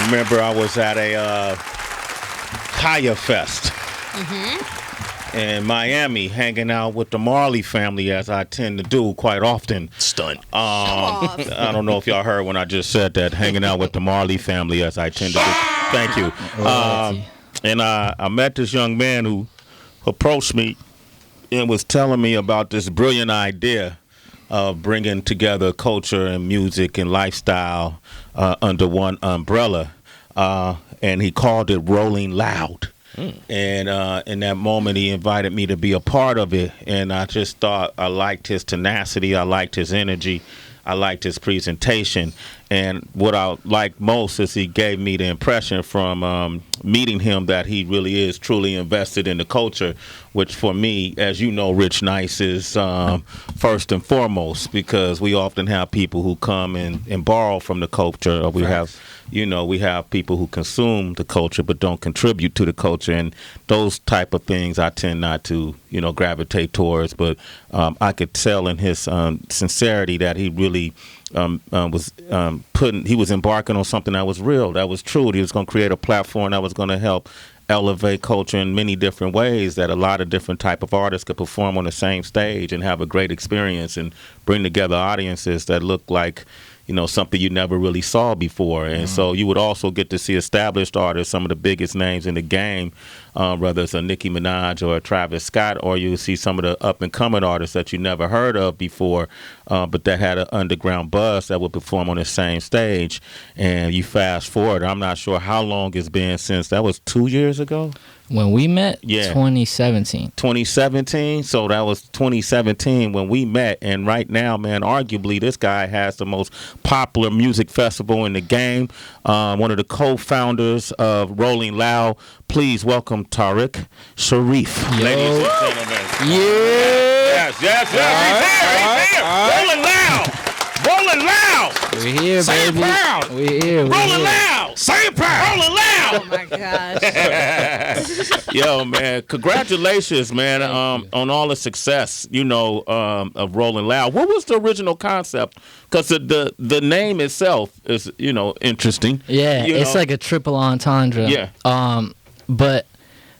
remember I was at a Kaya Fest in Miami, hanging out with the Marley family, as I tend to do quite often. Stunt. I don't know if y'all heard when I just said that, hanging out with the Marley family, as I tend to do. Thank you. And I met this young man who approached me and was telling me about this brilliant idea of bringing together culture and music and lifestyle under one umbrella. And he called it Rolling Loud. And in that moment, he invited me to be a part of it. And I just thought I liked his tenacity. I liked his energy. I liked his presentation. And what I liked most is he gave me the impression from meeting him that he really is truly invested in the culture, which for me, as you know, Rich Nice is first and foremost, because we often have people who come and borrow from the culture, or we have people who consume the culture but don't contribute to the culture, and those type of things I tend not to, gravitate towards. But I could tell in his sincerity that he really was he was embarking on something that was real, that was true. He was going to create a platform that was going to help elevate culture in many different ways, that a lot of different type of artists could perform on the same stage and have a great experience and bring together audiences that look like something you never really saw before. And so you would also get to see established artists, some of the biggest names in the game, whether it's a Nicki Minaj or a Travis Scott, or you see some of the up-and-coming artists that you never heard of before, but that had an underground buzz that would perform on the same stage. And you fast forward, I'm not sure how long it's been since, that was 2 years ago? When we met, 2017. 2017? So that was 2017 when we met. And right now, man, arguably this guy has the most popular music festival in the game. One of the co-founders of Rolling Loud. Please welcome Tariq Cherif. Ladies and gentlemen. Yeah. Yes. He's here. Rolling Loud. Rolling Loud. We're here, Say baby. it proud. We're here. Rolling Loud. Say it proud. Rolling Loud. Oh my gosh. Yo, man, congratulations, man, on all the success, of Rolling Loud. What was the original concept? Because the name itself is, interesting. Yeah, it's like a triple entendre. Yeah. But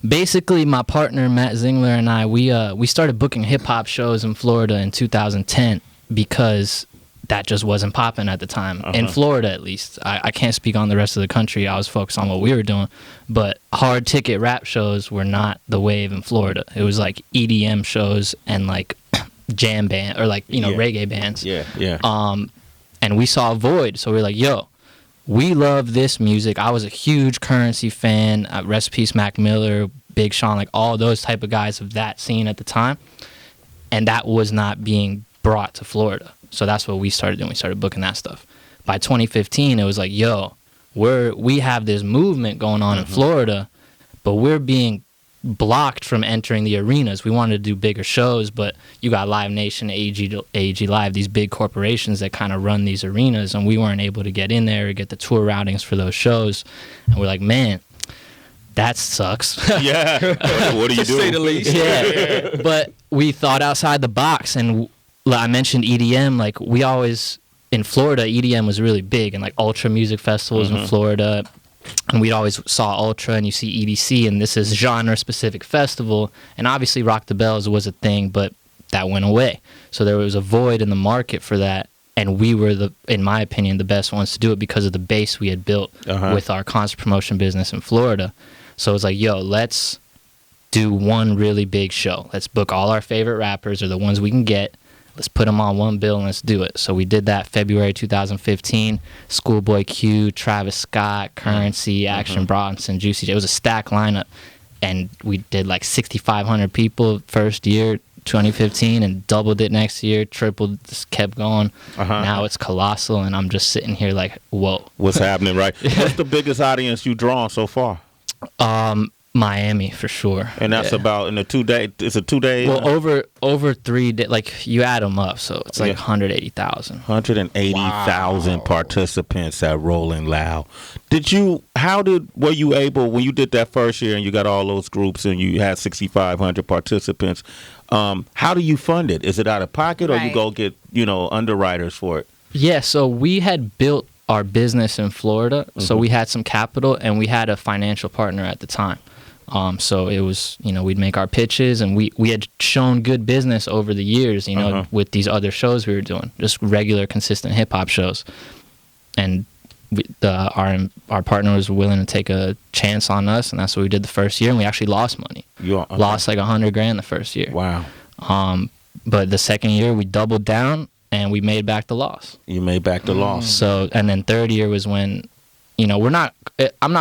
basically, my partner Matt Zingler and I, we started booking hip hop shows in Florida in 2010 because that just wasn't popping at the time, in Florida at least. I can't speak on the rest of the country. I was focused on what we were doing. But hard ticket rap shows were not the wave in Florida. It was like EDM shows and like jam band or like, reggae bands. Yeah. And we saw a void. So we were like, yo, we love this music. I was a huge Currency fan. Rest in peace, Mac Miller, Big Sean, like all those type of guys of that scene at the time. And that was not being brought to Florida. So that's what we started doing. We started booking that stuff. By 2015, it was like, yo, we have this movement going on in Florida, but we're being blocked from entering the arenas. We wanted to do bigger shows, but you got Live Nation, AEG Live, these big corporations that kind of run these arenas, and we weren't able to get in there or get the tour routings for those shows. And we're like, man, that sucks. Yeah. What do you do? To say the least. Yeah. But we thought outside the box, and I mentioned EDM. Like, we always, in Florida, EDM was really big, and like Ultra music festivals in Florida, and we'd always saw Ultra, and you see EDC, and this is genre-specific festival, and obviously Rock the Bells was a thing, but that went away. So there was a void in the market for that, and we were, in my opinion, the best ones to do it because of the base we had built with our concert promotion business in Florida. So it was like, yo, let's do one really big show. Let's book all our favorite rappers, or the ones we can get. Let's put them on one bill and let's do it. So we did that February 2015. Schoolboy Q, Travis Scott, Currency, Action Bronson, Juicy J. It was a stacked lineup. And we did like 6,500 people first year, 2015, and doubled it next year, tripled, just kept going. Now it's colossal, and I'm just sitting here like, whoa. What's happening, right? What's the biggest audience you drawn so far? Miami for sure, and that's about in a 2 day. It's a 2 day. Well, over 3 days, like you add them up, so it's like 180,000. 180,000 participants at Rolling Loud. Were you able, when you did that first year and you got all those groups and you had 6,500 participants? How do you fund it? Is it out of pocket, or you go get underwriters for it? Yeah, so we had built our business in Florida, so we had some capital and we had a financial partner at the time. So it was, we'd make our pitches, and we had shown good business over the years, with these other shows we were doing, just regular, consistent hip hop shows. And our partner was willing to take a chance on us, and that's what we did the first year. And we actually lost money. Lost like $100,000 the first year. Wow. But the second year we doubled down and we made back the loss. You made back the loss. So, and then third year was when, I'm not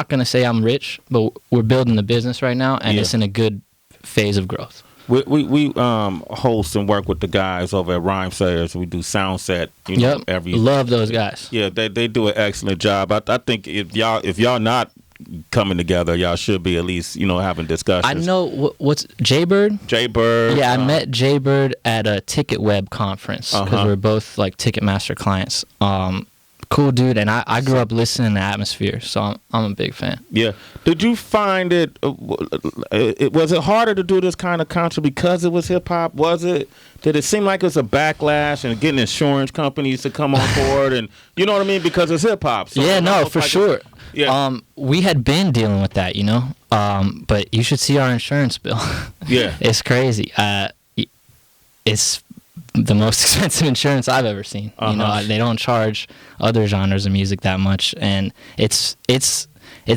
going to say I'm rich, but we're building the business right now, and it's in a good phase of growth. We host and work with the guys over at Rhyme Sayers. We do sound set, Love those guys. Yeah, they do an excellent job. I think if y'all not coming together, y'all should be at least, having discussions. I know what's Jaybird? Jaybird. Yeah, I met Jaybird at a Ticket Web conference because we're both like Ticketmaster clients. Cool dude, and I grew up listening to Atmosphere, so I'm a big fan. Yeah. Did you find it was it harder to do this kind of concert because it was hip hop? Did it seem like it was a backlash and getting insurance companies to come on board, and you know what I mean, because it's hip hop? So yeah, no, for sure. Yeah. We had been dealing with that, but you should see our insurance bill. Yeah. It's crazy. It's the most expensive insurance I've ever seen. They don't charge other genres of music that much, and it's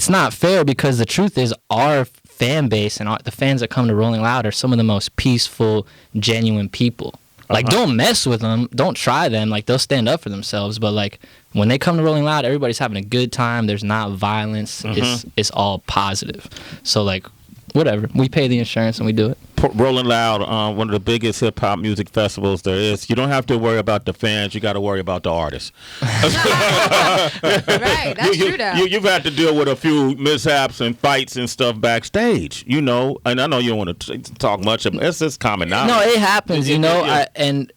not fair, because the truth is our fan base and the fans that come to Rolling Loud are some of the most peaceful, genuine people. Like, don't mess with them, don't try them. Like, they'll stand up for themselves, but like when they come to Rolling Loud, everybody's having a good time. There's not violence. It's all positive. So like, whatever, we pay the insurance and we do it. Rolling Loud, one of the biggest hip hop music festivals there is. You don't have to worry about the fans. You got to worry about the artists. Right, that's true though. You've had to deal with a few mishaps and fights and stuff backstage, and I know you don't want to talk much about it. It's just common knowledge. No, it happens, and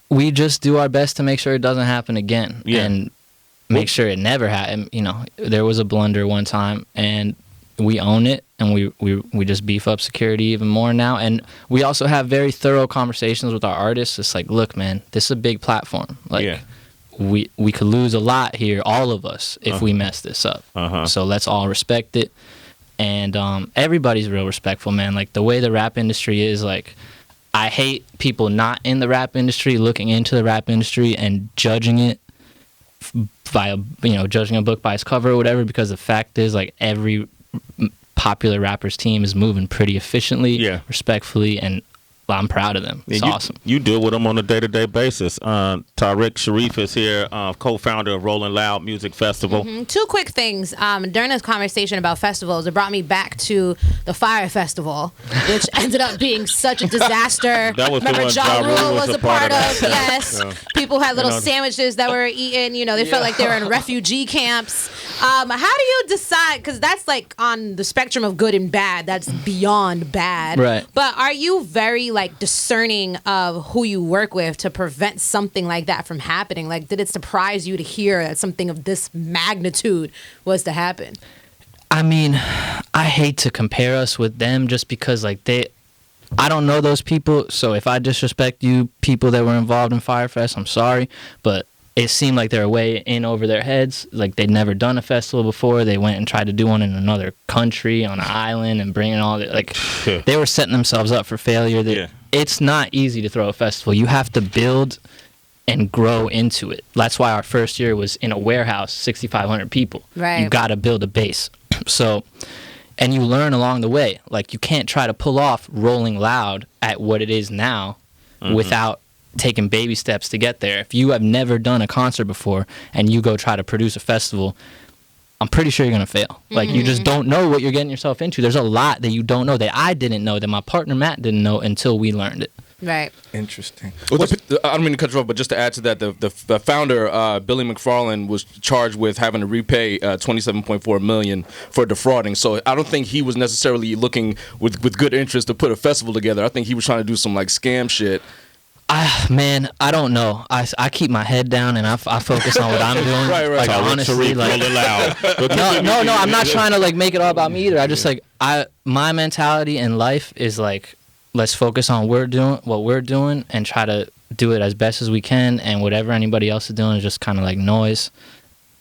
we just do our best to make sure it doesn't happen again, and make sure it never happened. There was a blunder one time, and we own it, and we just beef up security even more now. And we also have very thorough conversations with our artists. It's like, look, man, this is a big platform. Like, we could lose a lot here, all of us, if we mess this up. So let's all respect it. And everybody's real respectful, man. Like, the way the rap industry is, like, I hate people not in the rap industry looking into the rap industry and judging it by judging a book by its cover or whatever, because the fact is, like, every popular rappers team is moving pretty efficiently, respectfully, and I'm proud of them. It's awesome. You deal with them on a day-to-day basis. Tariq Cherif is here, co-founder of Rolling Loud Music Festival. Two quick things. During this conversation about festivals, it brought me back to the Fire Festival, which ended up being such a disaster. That was Remember, the one Ja Rule was was a a part part of. Yes. People had little sandwiches that were eaten. They felt like they were in refugee camps. How do you decide? Because that's like on the spectrum of good and bad. That's beyond bad. Right. But are you very discerning of who you work with to prevent something like that from happening? Like, did it surprise you to hear that something of this magnitude was to happen? I mean, I hate to compare us with them just because, like, I don't know those people. So if I disrespect you, people that were involved in Firefest, I'm sorry. But it seemed like they were way in over their heads. Like, they'd never done a festival before. They went and tried to do one in another country on an island and bringing all the, like, they were setting themselves up for failure. It's not easy to throw a festival. You have to build and grow into it. That's why our first year was in a warehouse, 6,500 people. Right. You got to build a base. So, and you learn along the way. Like, you can't try to pull off Rolling Loud at what it is now without taking baby steps to get there. If you have never done a concert before and you go try to produce a festival, I'm pretty sure you're going to fail. Like, you just don't know what you're getting yourself into. There's a lot that you don't know, that I didn't know, that my partner Matt didn't know until we learned it. Right. Interesting. I don't mean to cut you off, but just to add to that, the founder, Billy McFarland, was charged with having to repay $27.4 million for defrauding. So I don't think he was necessarily looking with good interest to put a festival together. I think he was trying to do some scam shit. Man, I don't know. I keep my head down and I focus on what I'm doing. Right. Like, honestly, like, Rolling Loud. no, I'm not trying to make it all about me either. I just my mentality in life is like, let's focus on what we're doing and try to do it as best as we can, and whatever anybody else is doing is just kind of like noise.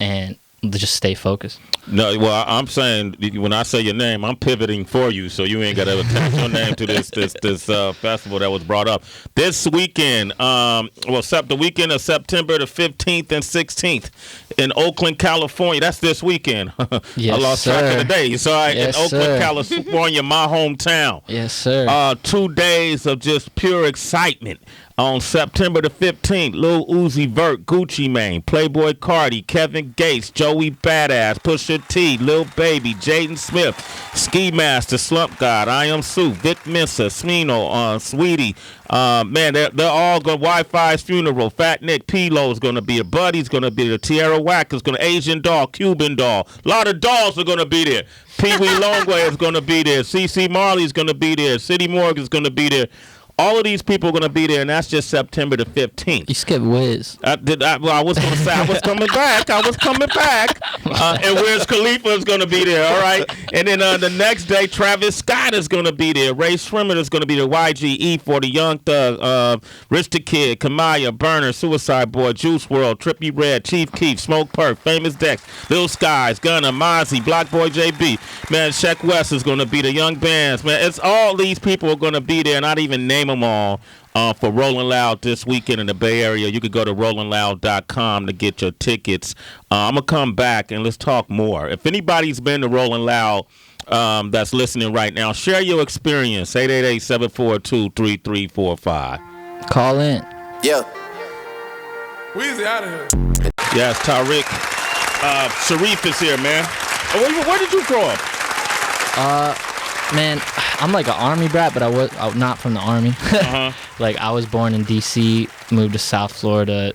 and just stay focused. No, well, I'm saying when I say your name, I'm pivoting for you, so you ain't got to attach your name to this festival that was brought up this weekend. The weekend of September the 15th and 16th in Oakland, California. That's this weekend. Yes, I lost track of the days. So yes, in Oakland, sir. California, my hometown. Yes, sir. 2 days of just pure excitement. On September the 15th, Lil Uzi Vert, Gucci Mane, Playboy Cardi, Kevin Gates, Joey Badass, Pusha T, Lil Baby, Jaden Smith, Ski Master, Slump God, I Am Sue, Vic Mensa, Smino, Sweetie. Man, they're all going. Wi-Fi's funeral. Fat Nick Pilo's going to be there. Buddy's going to be there. Tierra Wacker's going to Asian Doll, Cuban Doll. A lot of dolls are going to be there. Pee Wee Longway is going to be there. CC Marley's going to be there. City Morgan's going to be there. All of these people are going to be there, and that's just September the 15th. You skipped Wiz. I was going to say I was coming back. And Wiz Khalifa is going to be there, all right? And then the next day, Travis Scott is going to be there. Ray Shrimmer is going to be there. YGE for the Young Thug, Rich the Kid, Kamaya, Burner, Suicide Boy, Juice WRLD, Trippie Redd, Chief Keef, Smoke Perk, Famous Dex, Lil Skies, Gunna, Mozzie, Block Boy JB. Man, Sheck West is going to be the Young Bands. Man, it's all these people are going to be there, not even name them all. For Rolling Loud this weekend in the Bay Area. You could go to rollingloud.com to get your tickets. I'm going to come back and let's talk more. If anybody's been to Rolling Loud that's listening right now, share your experience. 888-742-3345. Call in. Yeah. Weezy out of here. Yes, Tariq Cherif is here, man. Where did you grow up? Man, I'm like an Army brat, but I was not from the Army. Like, I was born in D.C., moved to South Florida,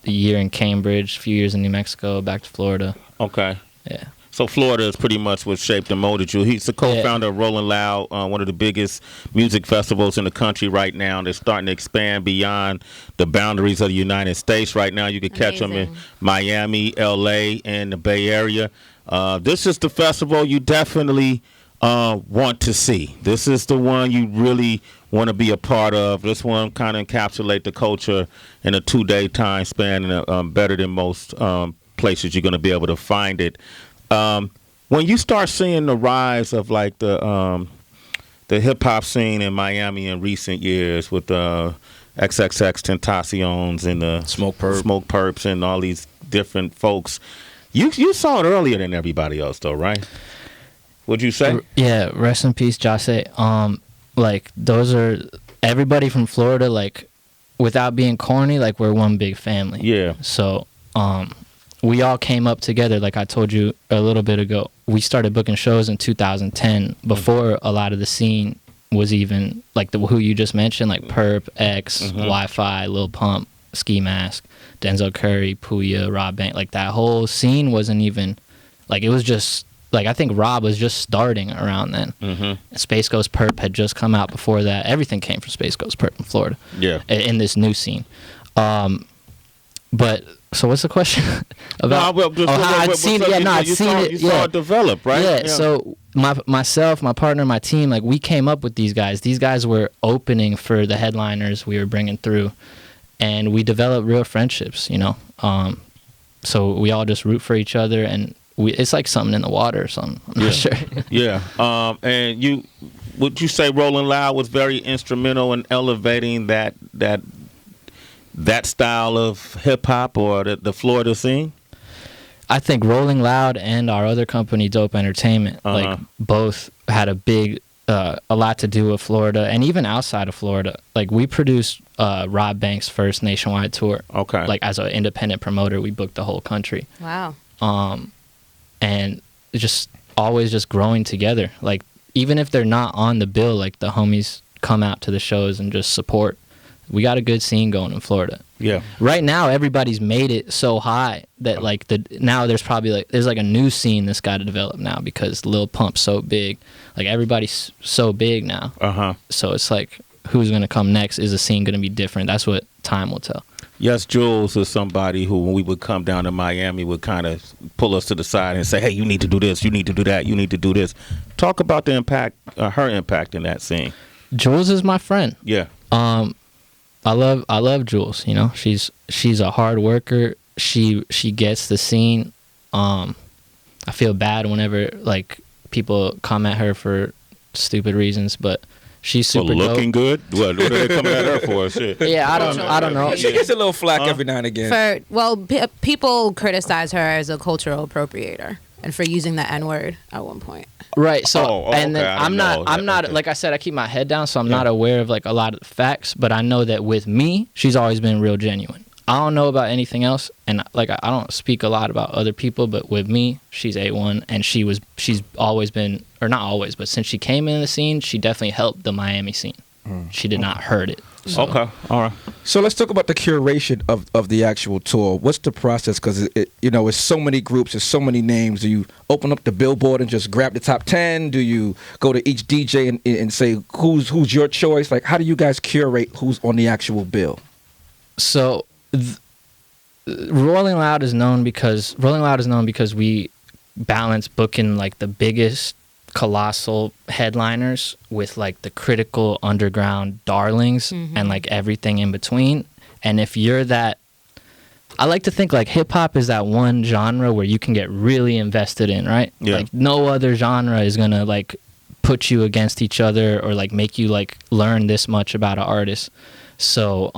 a year in Cambridge, a few years in New Mexico, back to Florida. Okay. Yeah. So Florida is pretty much what shaped and molded you. He's the co-founder of Rolling Loud, one of the biggest music festivals in the country right now. They're starting to expand beyond the boundaries of the United States right now. You can catch them in Miami, L.A., and the Bay Area. This is the festival you definitely want to see. This is the one you really want to be a part of. This one kind of encapsulate the culture in a 2-day time span, and better than most places you're going to be able to find it. When you start seeing the rise of like the hip hop scene in Miami in recent years with the XXX Tentacion's and the Smoke Perps and all these different folks, you saw it earlier than everybody else, though, right? Would you say? Yeah, rest in peace, Jase. Like, those are everybody from Florida, like, without being corny, like, we're one big family. Yeah. So, we all came up together, like I told you a little bit ago. We started booking shows in 2010 before a lot of the scene was even, like, who you just mentioned, like Perp, X, Wi-Fi, Lil Pump, Ski Mask, Denzel Curry, Puya, Rob Bank. Like, that whole scene wasn't even, like, it was just, like, I think Rob was just starting around then. Space Ghost Perp had just come out before that. Everything came from Space Ghost Perp in Florida. Yeah. In this new scene. But, so what's the question? About how I'd seen it. Yeah, no, I'd seen it. You saw it develop, right? Yeah, so myself, my partner, my team, like, we came up with these guys. These guys were opening for the headliners we were bringing through. And we developed real friendships, you know? So we all just root for each other, and it's like something in the water or something. I'm not sure. Yeah. And would you say Rolling Loud was very instrumental in elevating that style of hip hop or the Florida scene? I think Rolling Loud and our other company, Dope Entertainment, like, both had a lot to do with Florida, and even outside of Florida. Like, we produced Rob Banks' first nationwide tour. Okay. Like, as an independent promoter, we booked the whole country. Wow. And just always just growing together. Like, even if they're not on the bill, like, the homies come out to the shows and just support. We got a good scene going in Florida. Yeah. Right now, everybody's made it so high that, like, now there's probably, like, there's like a new scene that's got to develop now because Lil Pump's so big. Like, everybody's so big now. So it's like, who's going to come next? Is the scene going to be different? That's what time will tell. Yes, Jules is somebody who, when we would come down to Miami, would kind of pull us to the side and say, hey, you need to do this, you need to do that, you need to do this. Talk about the impact, her impact in that scene. Jules is my friend. Yeah. I love Jules, you know. She's a hard worker. she gets the scene. I feel bad whenever like people come at her for stupid reasons, but she's super looking dope. good. What are they coming at her for? Shit. Yeah, I don't know. She gets a little flack every now and again. People criticize her as a cultural appropriator and for using the N-word at one point. Right. So okay, and then I'm not okay. like I said, I keep my head down, so I'm not aware of like a lot of the facts, but I know that with me, she's always been real genuine. I don't know about anything else, and like I don't speak a lot about other people, but with me, she's A1, and she's always been, or not always, but since she came in the scene, she definitely helped the Miami scene. She did not hurt it. So. Okay, all right. So let's talk about the curation of the actual tour. What's the process? Because it's so many groups, there's so many names. Do you open up the billboard and just grab the top 10? Do you go to each DJ and say who's your choice? Like, how do you guys curate who's on the actual bill? So, Rolling Loud is known because we balance booking like the biggest colossal headliners with like the critical underground darlings and like everything in between. And if you're that, I like to think like hip hop is that one genre where you can get really invested in, right? Yeah. Like no other genre is gonna like put you against each other or like make you like learn this much about an artist. So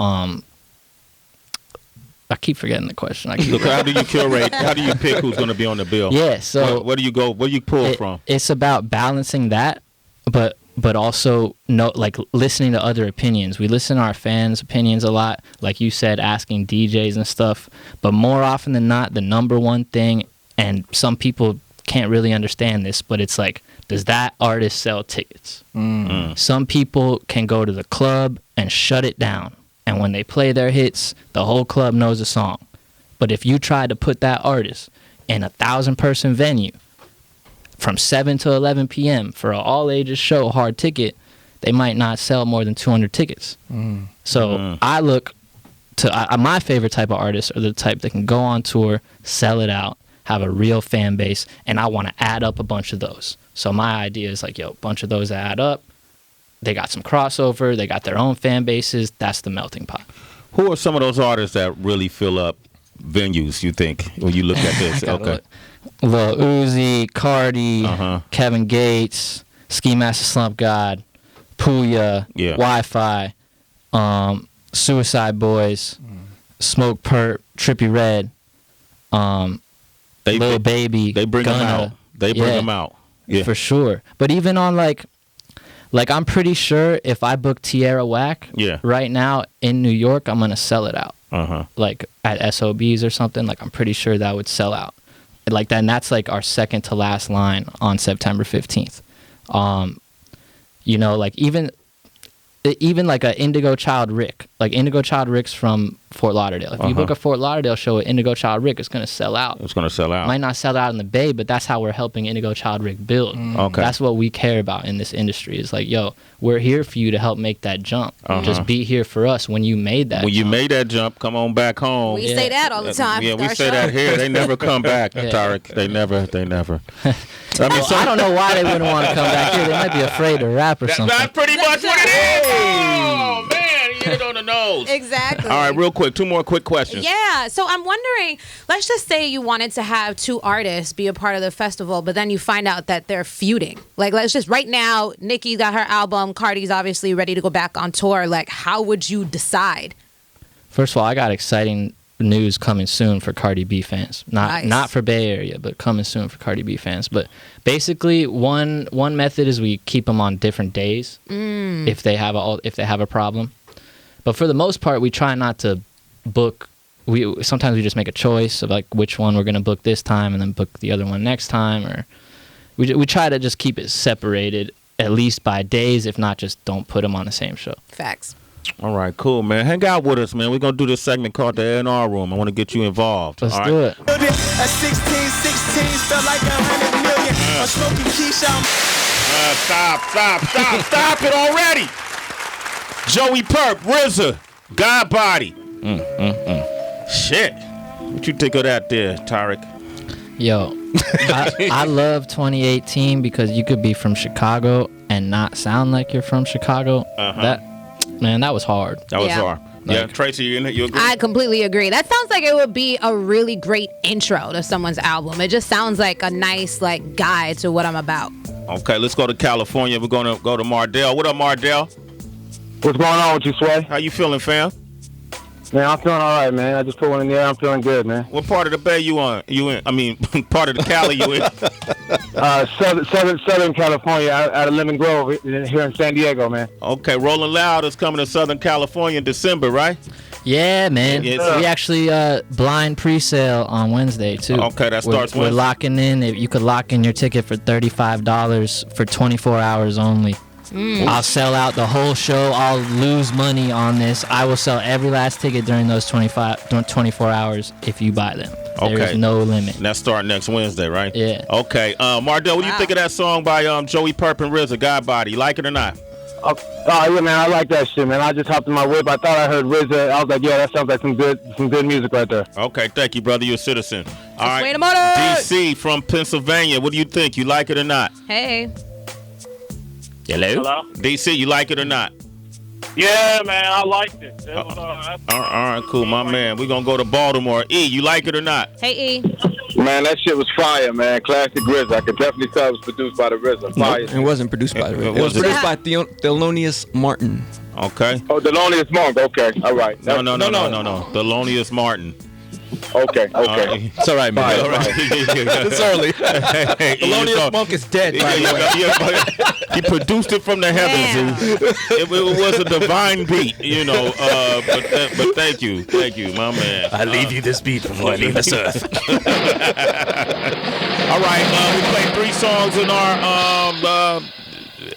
I keep forgetting the question. Look, how do you curate? How do you pick who's going to be on the bill? Yeah, so where do you go? Where do you pull from? It's about balancing that, but also like listening to other opinions. We listen to our fans' opinions a lot, like you said, asking DJs and stuff. But more often than not, the number one thing, and some people can't really understand this, but it's like, does that artist sell tickets? Some people can go to the club and shut it down. And when they play their hits, the whole club knows the song. But if you try to put that artist in a 1,000-person venue from 7 to 11 p.m. for an all-ages show, hard ticket, they might not sell more than 200 tickets. So I look to my favorite type of artists are the type that can go on tour, sell it out, have a real fan base, and I want to add up a bunch of those. So my idea is like, a bunch of those that add up. They got some crossover. They got their own fan bases. That's the melting pot. Who are some of those artists that really fill up venues, you think, when you look at this? Okay. Lil Uzi, Cardi, Kevin Gates, Ski Master Slump God, Puya, Wi-Fi, Suicide Boys, Smoke Perp, Trippie Redd, Lil Baby, They bring them out. They bring them out. Yeah. For sure. But even on like I'm pretty sure if I book Tierra Whack right now in New York, I'm going to sell it out. Like at SOBs or something, like I'm pretty sure that would sell out. Like that, and that's like our second to last line on September 15th. Like even like a Indigo Child Rick. Like Indigo Child Rick's from Fort Lauderdale. If you book a Fort Lauderdale show with Indigo Child Rick, it's going to sell out. It's going to sell out. Might not sell out in the Bay, but that's how we're helping Indigo Child Rick build. Okay. That's what we care about in this industry. It's like, yo, we're here for you to help make that jump. Just be here for us when you made that When jump. you made that jump, come on back home. We say that all the time. Yeah, we say that here. They never come back, Tariq. They never. I mean, I don't know why they wouldn't want to come back here. They might be afraid to rap or something. That's pretty much what it is. Oh, man, you hit it on the nose. Exactly. All right, real quick, 2 more quick questions. Yeah, so I'm wondering, let's just say you wanted to have 2 artists be a part of the festival, but then you find out that they're feuding. Like, let's just, right now, Nicki got her album, Cardi's obviously ready to go back on tour. Like, how would you decide? First of all, I got exciting news coming soon for Cardi B fans. Not for Bay Area, but coming soon for Cardi B fans. But basically, one method is we keep them on different days if they have a problem. But for the most part, we try not to book. Sometimes we just make a choice of like which one we're gonna book this time, and then book the other one next time. Or we try to just keep it separated at least by days, if not just don't put them on the same show. Facts. All right, cool, man. Hang out with us, man. We're going to do this segment called the A&R Room. I want to get you involved. Let's do it. At 16, felt like 100 million. I'm smoking Keisha. Stop it already. Joey Perp, RZA, God Body. Shit. What you think of that there, Tariq? Yo, I love 2018 because you could be from Chicago and not sound like you're from Chicago. That was hard. That was hard. Yeah, Tracy, you agree? I completely agree. That sounds like it would be a really great intro to someone's album. It just sounds like a nice like guide to what I'm about. Okay, let's go to California. We're gonna go to Mardell. What up, Mardell? What's going on with you, Sway? How you feeling, fam? Man, I'm feeling all right, man. I just put one in the air. I'm feeling good, man. What part of the Bay you on? You in? I mean, part of the Cali you in? Southern California, out of Lemon Grove, here in San Diego, man. Okay, Rolling Loud is coming to Southern California in December, right? Yeah, man. Yes. We actually blind pre-sale on Wednesday too. Okay, that starts We're Wednesday. locking in. You could lock in your ticket for $35 for 24 hours only. I'll sell out the whole show. I'll lose money on this. I will sell every last ticket during those 24 hours if you buy them. Okay. There's no limit. And that start next Wednesday, right? Yeah. Okay, Mardell, what do you think of that song by Joey Perp and RZA, God Body? You like it or not? Oh, yeah, man, I like that shit, man. I just hopped in my whip. I thought I heard RZA. I was like, yeah, that sounds like some good music right there. Okay, thank you, brother. You're a citizen. All right. Wait a minute. DC from Pennsylvania. What do you think? You like it or not? Hey. Hello? DC, you like it or not? Yeah, man, I liked it. All right, cool, my man. We're going to go to Baltimore. E, you like it or not? Hey, E. Man, that shit was fire, man. Classic RZA. I could definitely tell it was produced by the RZA. Fire. It wasn't produced by the It It was wasn't. produced by Thelonious Martin. Okay. Oh, the Loneliest Monk. Okay, all right. No. Thelonious Martin. Okay. It's all right, man. All right. It's early. Thelonious Monk is dead, by the way. He produced it from the heavens. It was a divine beat, but thank you, my man. I leave you this beat before I leave this earth. All right, we played 3 songs in our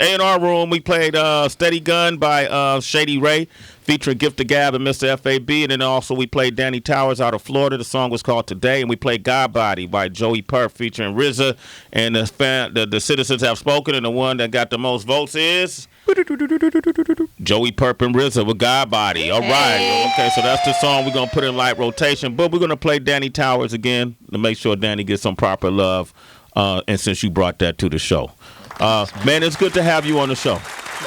A&R room. We played Steady Gun by Shady Ray, featuring Gift of Gab and Mr. FAB. And then also we played Danny Towers out of Florida. The song was called Today. And we played God Body by Joey Perf featuring RZA. And the citizens have spoken. And the one that got the most votes is Joey Perp and RZA with God Body. All right. Okay, so that's the song we're going to put in light rotation. But we're going to play Danny Towers again to make sure Danny gets some proper love. And since you brought that to the show. Man, it's good to have you on the show.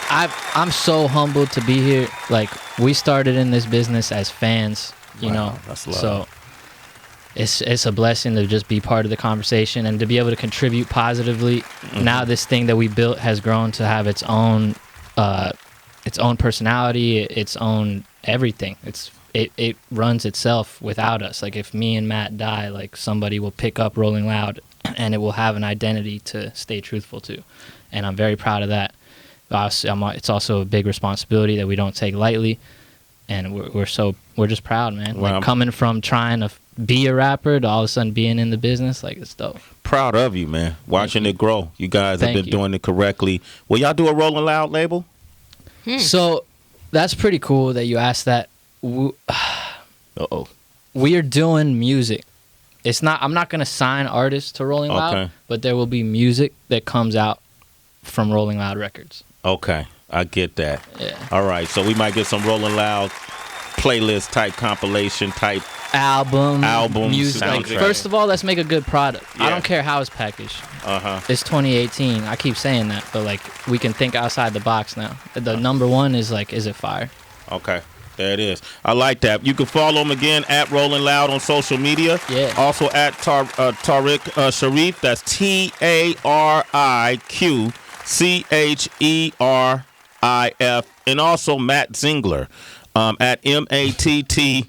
I'm so humbled to be here. Like, we started in this business as fans, you know. That's love. So it's a blessing to just be part of the conversation and to be able to contribute positively. Mm-hmm. Now this thing that we built has grown to have its own personality, its own everything. It runs itself without us. Like, if me and Matt die, like, somebody will pick up Rolling Loud and it will have an identity to stay truthful to. And I'm very proud of that. It's also a big responsibility that we don't take lightly, and we're just proud, man. Well, like, coming from trying to be a rapper to all of a sudden being in the business, like, it's dope. Proud of you, man. Watching it grow. You guys have been doing it correctly. Will y'all do a Rolling Loud label? So that's pretty cool that you asked that. We are doing music. I'm not gonna sign artists to Rolling Loud, but there will be music that comes out from Rolling Loud Records. Okay, I get that. Yeah. All right, so we might get some Rolling Loud playlist type compilation type albums, music. Like, soundtrack. first of all, let's make a good product. Yeah. I don't care how it's packaged. It's 2018. I keep saying that, but like, we can think outside the box now. The number one is like, is it fire? Okay. There it is. I like that. You can follow him again at Rolling Loud on social media. Yeah. Also at Tariq Cherif. That's TariqCherif. And also Matt Zingler at MattZingler.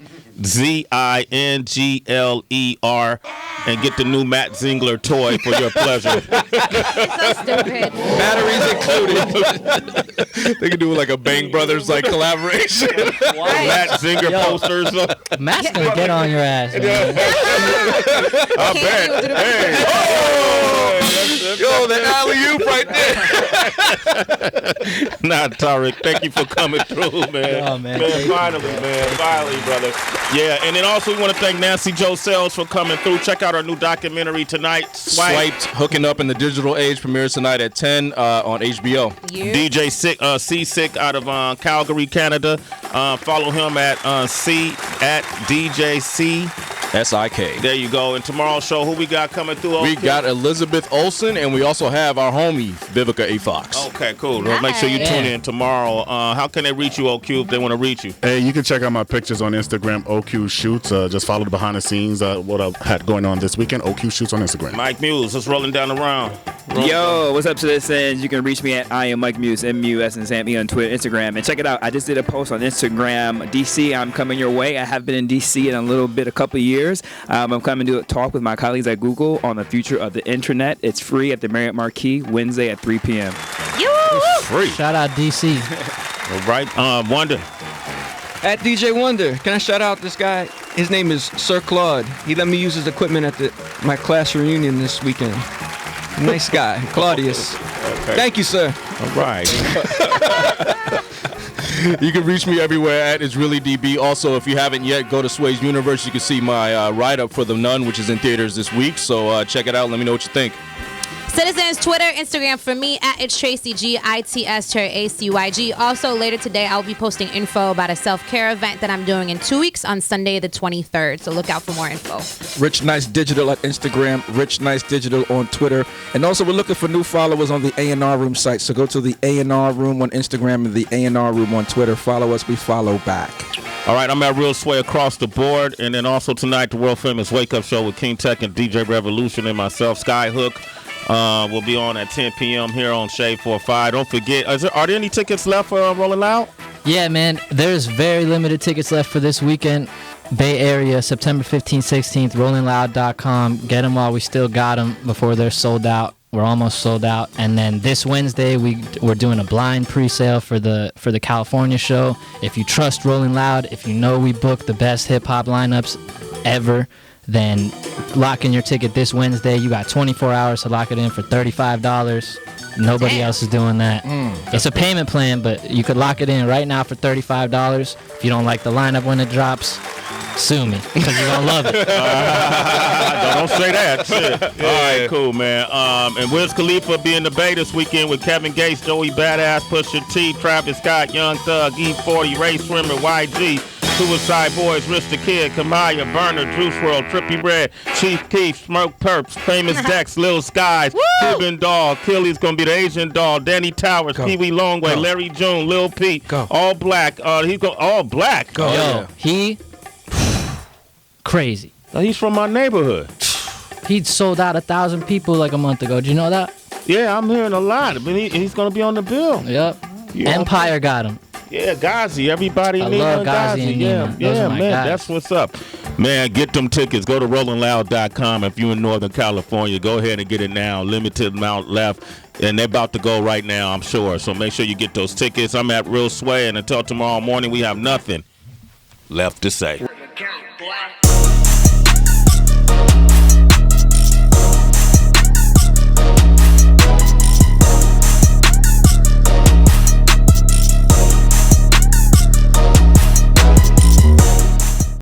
And get the new Matt Zingler toy for your pleasure. So stupid. Batteries included. They could do like a Bang Brothers like collaboration. Matt Zinger posters. Matt's gonna get on your ass, man. I bet. Hey. Yo, the alley-oop right there. Nah, Tariq, thank you for coming through, man. Oh, man. Finally, brother. Yeah, and then also we want to thank Nancy Jo Sells for coming through. Check out our new documentary tonight, Swiped, hooking up in the digital age, premieres tonight at 10 on HBO. DJ Seasick out of Calgary, Canada. Follow him at DJ SIK. There you go. And tomorrow's show, who we got coming through? We got Elizabeth Olsen, and we also have our homie, Vivica A. Fox. Okay, cool. Well, make sure you tune in tomorrow. How can they reach you, OQ, if they want to reach you? Hey, you can check out my pictures on Instagram, OQ Shoots. Just follow the behind the scenes, what I've had going on this weekend, OQ Shoots on Instagram. Mike Muse, let's rolling down the round. Yo, what's up, citizens? You can reach me at I am Mike Muse, M-U-S, and Sammy on Twitter, Instagram. And check it out. I just did a post on Instagram. DC, I'm coming your way. I have been in DC in a couple of years. I'm coming to talk with my colleagues at Google on the future of the internet. It's free at the Marriott Marquis, Wednesday at 3 p.m. Free. Shout out DC. All right. Wonder. At DJ Wonder, can I shout out this guy? His name is Sir Claude. He let me use his equipment at my class reunion this weekend. Nice guy, Claudius. Okay. Thank you, sir. All right. You can reach me everywhere at It's Really DB. Also, if you haven't yet, go to Sway's Universe. You can see my write-up for The Nun, which is in theaters this week. So check it out. Let me know what you think. Citizens, Twitter, Instagram for me at It's Tracy G-I-T-S ACYG. Also, later today, I'll be posting info about a self-care event that I'm doing in 2 weeks on Sunday the 23rd. So look out for more info. Rich Nice Digital at Instagram, Rich Nice Digital on Twitter. And also, we're looking for new followers on the A&R Room site. So go to the A&R Room on Instagram and the A&R Room on Twitter. Follow us, we follow back. All right, I'm at Real Sway across the board. And then also tonight, the world famous Wake Up Show with King Tech and DJ Revolution and myself, Skyhook. We'll be on at 10 p.m. here on Shade 45. Don't forget, are there any tickets left for Rolling Loud? Yeah, man. There's very limited tickets left for this weekend. Bay Area, September 15th, 16th, rollingloud.com. Get them while we still got them before they're sold out. We're almost sold out. And then this Wednesday, we're doing a blind pre-sale for the California show. If you trust Rolling Loud, if you know we book the best hip-hop lineups ever, then lock in your ticket this Wednesday. You got 24 hours to lock it in for $35. Nobody else is doing that. It's a payment plan, but you could lock it in right now for $35. If you don't like the lineup when it drops, sue me because you're going to love it. Don't say that. Shit. All right, cool, man. And Wiz Khalifa be in the Bay this weekend with Kevin Gates, Joey Badass, Pusha T, Travis Scott, Young Thug, E40, Ray Swimmer, YG, Suicide Boys, Rich the Kid, Kamaya, Burner, Juice WRLD, Trippie Redd, Chief Keef, Smoke Perps, Famous Dex, Lil Skies, Cuban Doll, Killy's gonna be the Asian Doll, Danny Towers, Pee Wee Longway, Larry June, Lil Peep, All Black. He's all black. Yo, he crazy. He's from my neighborhood. He sold out 1,000 people like a month ago. Did you know that? Yeah, I'm hearing a lot. I mean, he's gonna be on the bill. Yep. Yeah. Empire got him. Yeah, Ghazi. Everybody I needs love Ghazi and Yeah, Nina. Those are my man. guys. That's what's up. Man, get them tickets. Go to rollingloud.com. If you're in Northern California, go ahead and get it now. Limited amount left. And they're about to go right now, I'm sure. So make sure you get those tickets. I'm at Real Sway. And until tomorrow morning, we have nothing left to say.